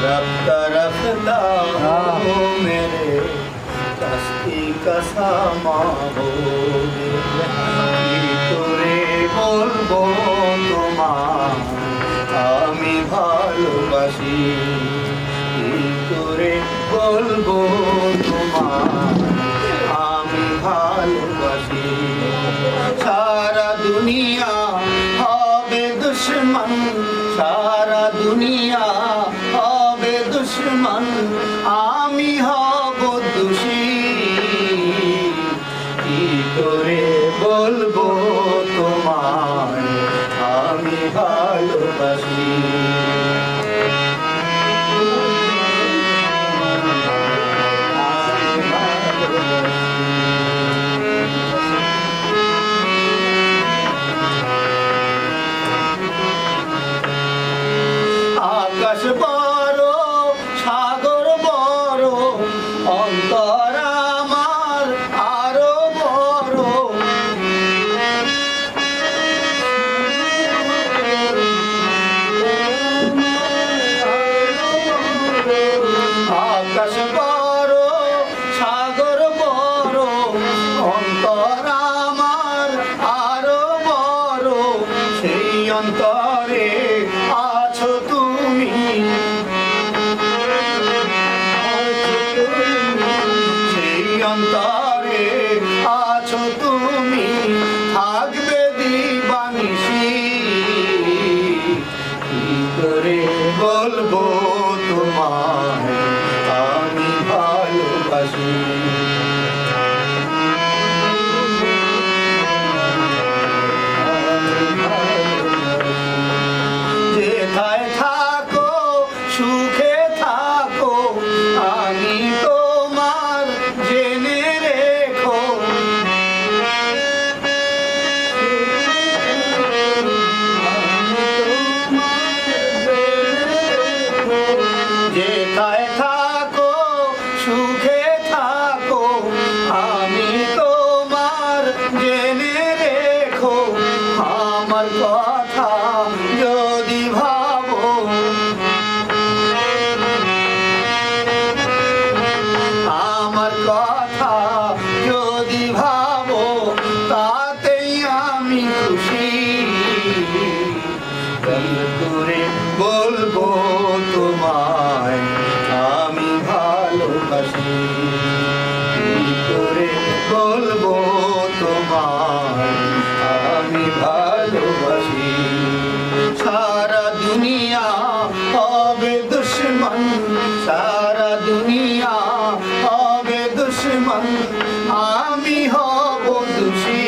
रफ्ता रफ्ता हो मेरे कश्ती का सामाओगे তোরে বলবো তোমার আমি ভালোবাসি তোরে বলবো তোমার আমি ভালোবাসি সারা দুনিয়া হবে দুশ্মন সারা দুনিয়া হবে দুশ্মন আমি হব দোষী কি করে বলবো তোমায় আমি ভালোবাসি আকাশ বড় সাগর বড় অন্তর আমার আরো বড় আকাশ বড় সাগর বড় অন্তর আমার আরো বড় সেই অন্তরে আছো তুমি সেই অন্তরে আছো তুমি থাকবে দিবানিশি কি করে বলবো তোমায় আমি ভালোবাসি যেথায় থাকো সুখে থাকো আমি তোমার জেনে রেখো যেথায় থাকো সুখে থাকো আমি তোমার জেনে রেখো আমার কথা যদি ভাবো আমার কথা যদি ভাবো তাতেই আমি খুশি করে বলবো তোমায় আমি ভালোবাসি করে বলবো তোমায় আমি ভালোবাসি সারা দুনিয়া হবে দুশ্মন সারা দুনিয়া হবে দুশ্মন আমি হব দোষী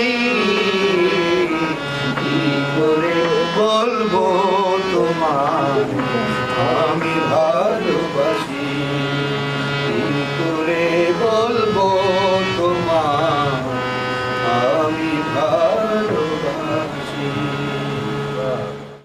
কি করে বলবো তোমায় আমি ভালোবাসি কি করে বলবো তোমায় আমি ভালো